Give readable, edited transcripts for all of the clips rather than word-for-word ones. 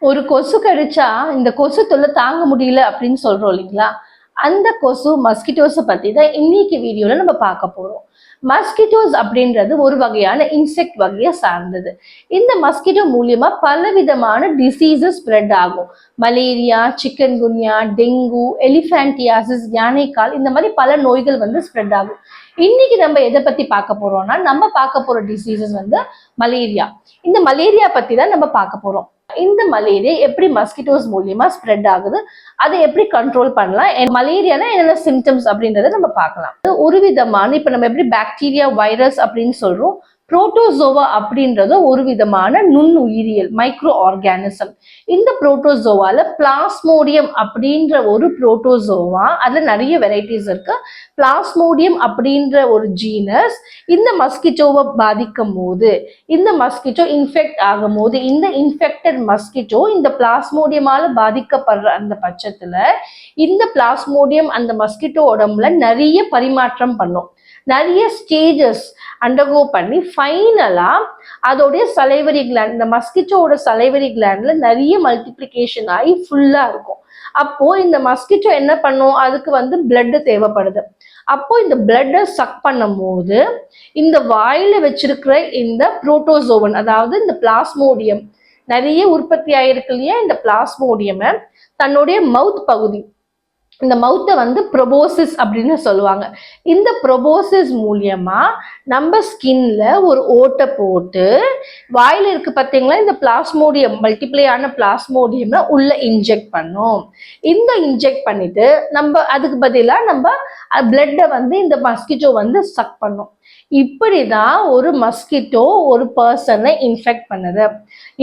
ஒரு கொசு கடிச்சா இந்த கொசு தொல்லை தாங்க முடியல அப்படின்னு சொல்றோம் இல்லைங்களா? அந்த கொசு மஸ்கிட்டோஸை பத்தி தான் இன்னைக்கு வீடியோல நம்ம பார்க்க போறோம். மஸ்கிட்டோஸ் அப்படின்றது ஒரு வகையான இன்செக்ட் வகையை சார்ந்தது. இந்த மஸ்கிட்டோ மூலியமா பலவிதமான டிசீசஸ் ஸ்ப்ரெட் ஆகும். மலேரியா, சிக்கன் குன்யா, டெங்கு, எலிஃபேண்டியாசிஸ், யானைக்கால், இந்த மாதிரி பல நோய்கள் வந்து ஸ்ப்ரெட் ஆகும். இன்னைக்கு நம்ம எதை பத்தி பார்க்க போறோம்னா, நம்ம பார்க்க போற டிசீசஸ் வந்து மலேரியா. இந்த மலேரியா பத்தி தான் நம்ம பார்க்க போறோம். இந்த மலேரியா எப்படி மஸ்கிட்டோஸ் மூலியமா ஸ்ப்ரெட் ஆகுது, அதை எப்படி கண்ட்ரோல் பண்ணலாம், மலேரியானா என்னென்ன சிம்டம்ஸ் அப்படின்றத நம்ம பார்க்கலாம். ஒரு விதமான இப்ப நம்ம எப்படி பாக்டீரியா, வைரஸ் அப்படின்னு சொல்றோம், புரோட்டோசோவா அப்படின்றது ஒரு விதமான நுண்ணுயிரியல் மைக்ரோ ஆர்கானிசம். இந்த புரோட்டோசோவால பிளாஸ்மோடியம் அப்படின்ற ஒரு புரோட்டோசோவா, அதுல நிறைய வெரைட்டிஸ் இருக்கு. பிளாஸ்மோடியம் அப்படின்ற ஒரு ஜீனஸ் இந்த மஸ்கிட்டோவை பாதிக்கும் போது, இந்த மஸ்கிட்டோ இன்ஃபெக்ட் ஆகும் போது, இந்த இன்ஃபெக்டட் மஸ்கிட்டோ இந்த பிளாஸ்மோடியமால பாதிக்கப்படுற அந்த பட்சத்துல இந்த பிளாஸ்மோடியம் அந்த மஸ்கிட்டோ உடம்புல நிறைய பரிமாற்றம் பண்ணும். நிறைய ஸ்டேஜஸ் அண்டர்கோ பண்ணி ஃபைனலா அதோடைய சலைவரி கிளாண்ட், இந்த மஸ்கிட்டோட சலைவரி கிளாண்ட்ல நிறைய மல்டிப்ளிகேஷன் ஆகி ஃபுல்லா இருக்கும். அப்போ இந்த மஸ்கிட்டோ என்ன பண்ணும், அதுக்கு வந்து பிளட் தேவைப்படுது. அப்போ இந்த பிளட்டை சக் பண்ணும் போது இந்த வாயில வச்சிருக்கிற இந்த புரோட்டோசோவன், அதாவது இந்த பிளாஸ்மோடியம் நிறைய உற்பத்தி ஆயிருக்கு இல்லையா, இந்த பிளாஸ்மோடியம் தன்னுடைய மவுத் பகுதி, இந்த மவுத்தை வந்து ப்ரொபோசிஸ் அப்படின்னு சொல்லுவாங்க. இந்த ப்ரொபோசிஸ் மூலியமா நம்ம ஸ்கின்ல ஒரு ஓட்டை போட்டு வாயில இருக்கு பார்த்தீங்களா, இந்த பிளாஸ்மோடியம் மல்டிப்ளை ஆன பிளாஸ்மோடியம் உள்ள இன்ஜெக்ட் பண்ணும். இந்த இன்ஜெக்ட் பண்ணிட்டு நம்ம அதுக்கு பதிலாக நம்ம பிளட்டை வந்து இந்த மஸ்கிட்டோ வந்து சக் பண்ணும். இப்படிதான் ஒரு மஸ்கிட்டோ ஒரு பர்சனை இன்ஃபெக்ட் பண்ணுது.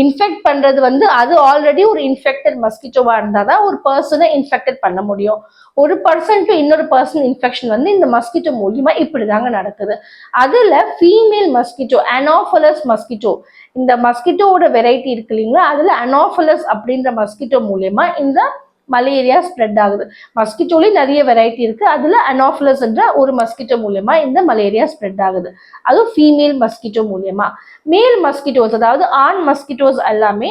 இன்ஃபெக்ட் பண்றது வந்து அது ஆல்ரெடி ஒரு இன்ஃபெக்டட் மஸ்கிட்டோவா இருந்தாதான் ஒரு பர்சனை இன்ஃபெக்டட் பண்ண முடியும். ஒரு பர்சன் டு இன்னொரு பர்சன் இன்ஃபெக்ஷன் வந்து இந்த மஸ்கிட்டோ மூலியமா இப்படிதாங்க நடக்குது. அதுல ஃபீமேல் மஸ்கிட்டோ, அனோஃபலஸ் மஸ்கிட்டோ, இந்த மஸ்கிட்டோட வெரைட்டி இருக்கு இல்லைங்களா, அதுல அனோஃபலஸ் அப்படின்ற மஸ்கிட்டோ மூலியமா இந்த மலேரியா ஸ்ப்ரெட் ஆகுது. மஸ்கிட்டோலயும் நிறைய வெரைட்டி இருக்கு, அதுல அனோஃபலஸ் என்ற ஒரு மஸ்கிட்டோ மூலியமா இந்த மலேரியா ஸ்ப்ரெட் ஆகுது. அதுவும் ஃபீமேல் மஸ்கிட்டோ மூலியமா. மேல் மஸ்கிட்டோஸ், அதாவது ஆண் மஸ்கிட்டோஸ் எல்லாமே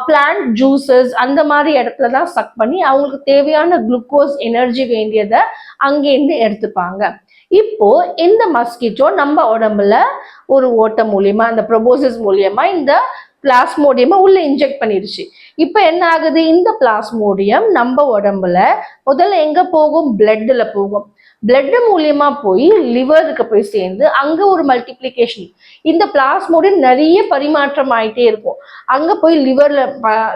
பிளான்ட் ஜூசஸ் அந்த மாதிரி இடத்துல தான் சக் பண்ணி அவங்களுக்கு தேவையான குளுக்கோஸ் எனர்ஜி வேண்டியதை அங்கேருந்து எடுத்துப்பாங்க. இப்போ இந்த மஸ்கிட்டோ நம்ம உடம்புல ஒரு ஓட்டை மூலியமா, அந்த ப்ரொபோசிஸ் மூலியமா இந்த பிளாஸ்மோடியமா உள்ள இன்ஜெக்ட் பண்ணிடுச்சு. இப்ப என்ன ஆகுது, இந்த பிளாஸ்மோடியம் நம்ம உடம்புல முதல்ல எங்க போகும், பிளட்ல போகும். பிளட் மூலியமா போய் லிவருக்கு போய் சேர்ந்து அங்க ஒரு மல்டிப்ளிகேஷன், இந்த பிளாஸ்மோடியம் நிறைய பரிமாற்றம் ஆயிட்டே இருக்கும். அங்க போய்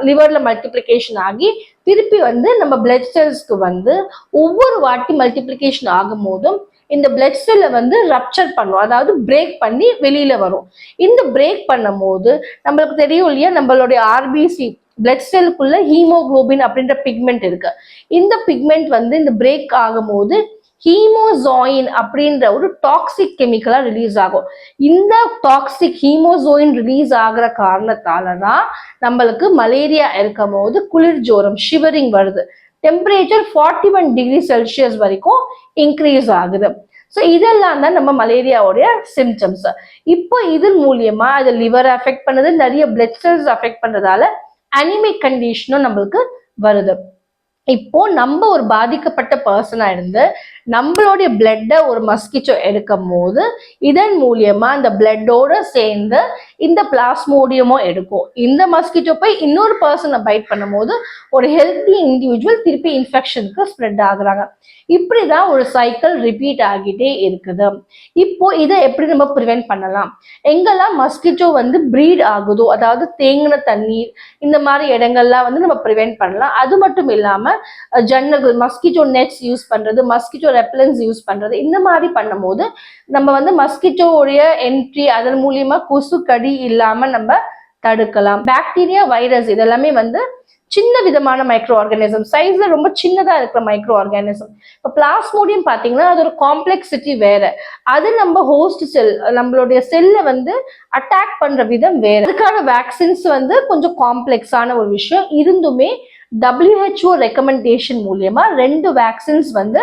லிவர்ல மல்டிப்ளிகேஷன் ஆகி திருப்பி வந்து நம்ம பிளட் செல்ஸ்க்கு வந்து ஒவ்வொரு வாட்டி மல்டிப்ளிகேஷன் ஆகும் போதும் இந்த பிளட் செல்லை வந்து ரப்சர் பண்ணும், அதாவது பிரேக் பண்ணி வெளியில வரும். இந்த பிரேக் பண்ணும் போது நம்மளுக்கு தெரியும் இல்லையா, நம்மளுடைய ஆர்பிசி பிளட் செல்லுக்குள்ள ஹீமோகுளோபின் அப்படின்ற பிக்மெண்ட் இருக்கு. இந்த பிக்மெண்ட் வந்து இந்த பிரேக் ஆகும் போது ஹீமோசோயின் அப்படின்ற ஒரு டாக்ஸிக் கெமிக்கலா ரிலீஸ் ஆகும். இந்த டாக்ஸிக் ஹீமோசோயின் ரிலீஸ் ஆகிற காரணத்தாலதான் நம்மளுக்கு மலேரியா இருக்கும் போது குளிர் ஜோரம், ஷிவரிங் வருது. டெம்பரேச்சர் 41 டிகிரி செல்சியஸ் வரைக்கும் இன்க்ரீஸ் ஆகுது. ஸோ இதெல்லாம் தான் நம்ம மலேரியாவுடைய சிம்டம்ஸ். இப்போ இது மூலியமா அது லிவர் அஃபெக்ட் பண்ணுது, நிறைய பிளட் செல்ஸ் அஃபெக்ட் பண்றதால அனிமிக் கண்டிஷனும் நம்மளுக்கு வருது. இப்போ நம்ம ஒரு பாதிக்கப்பட்ட பர்சனா இருந்து நம்மளுடைய பிளட்டை ஒரு மஸ்கிட்டோ எடுக்கும் போது இதன் மூலியமா அந்த பிளட்டோட சேர்ந்து இந்த பிளாஸ்மோடியமும் எடுக்கும். இந்த மஸ்கிட்டோ போய் இன்னொரு பர்சனை பைட் பண்ணும் போது ஒரு ஹெல்த்தி இண்டிவிஜுவல் திருப்பி இன்ஃபெக்ஷனுக்கு ஸ்ப்ரெட் ஆகுறாங்க. இப்படிதான் ஒரு சைக்கிள் ரிப்பீட் ஆகிட்டே இருக்குது. இப்போ இதை எப்படி நம்ம ப்ரிவென்ட் பண்ணலாம், எங்கெல்லாம் மஸ்கிட்டோ வந்து ப்ரீட் ஆகுதோ, அதாவது தேங்கின தண்ணீர் இந்த மாதிரி இடங்கள்லாம் வந்து நம்ம ப்ரிவென்ட் பண்ணலாம். அது மட்டும் இல்லாம ஜன்னல்கள், மஸ்கிட்டோ நெட்ஸ் யூஸ் பண்றது, மஸ்கிட்டோ ரெப்பலன்ஸ் யூஸ் பண்றது, இந்த மாதிரி பண்ணும்போது நம்ம வந்து மஸ்கிட்டோடைய என்ட்ரி அதன் மூலியமா கொசு கடி இல்லாம நம்ம தடுக்கலாம். பாக்டீரியா, வைரஸ் இதெல்லாமே வந்து சின்ன விதமான மைக்ரோ ஆர்கானிசம், சைஸ்ல ரொம்ப சின்னதா இருக்கிற மைக்ரோ ஆர்கானிசம். இப்போ பிளாஸ்மோடியம் பாத்தீங்கன்னா அது ஒரு காம்ப்ளெக்சிட்டி வேற, அது நம்ம ஹோஸ்ட் செல், நம்மளுடைய செல்லை வந்து அட்டாக் பண்ற விதம் வேற. அதுக்கான வேக்சின்ஸ் வந்து கொஞ்சம் காம்ப்ளெக்ஸான ஒரு விஷயம். இருந்துமே WHO ரெக்கமெண்டேஷன் மூலியமா 2 வேக்சின்ஸ் வந்து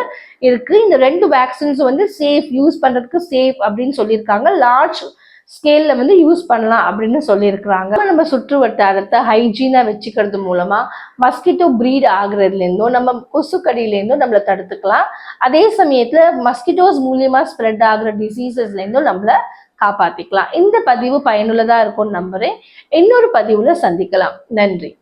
இருக்கு. இந்த 2 வேக்சின்ஸ் வந்து சேஃப், யூஸ் பண்றதுக்கு சேஃப் அப்படின்னு சொல்லியிருக்காங்க. லார்ஜ் ஸ்கேல்ல வந்து யூஸ் பண்ணலாம் அப்படின்னு சொல்லியிருக்கிறாங்க. நம்ம சுற்று வட்டாரத்தை ஹைஜீனா வச்சுக்கிறது மூலமா மஸ்கிட்டோ பிரீட் ஆகுறதுலேருந்தும் நம்ம கொசுக்கடியிலேருந்தும் நம்மளை தடுத்துக்கலாம். அதே சமயத்துல மஸ்கிட்டோஸ் மூலியமா ஸ்ப்ரெட் ஆகுற டிசீசஸ்லேருந்தும் நம்மள காப்பாத்திக்கலாம். இந்த பதிவு பயனுள்ளதா இருக்கும்னு நம்புறேன். இன்னொரு பதிவுல சந்திக்கலாம். நன்றி.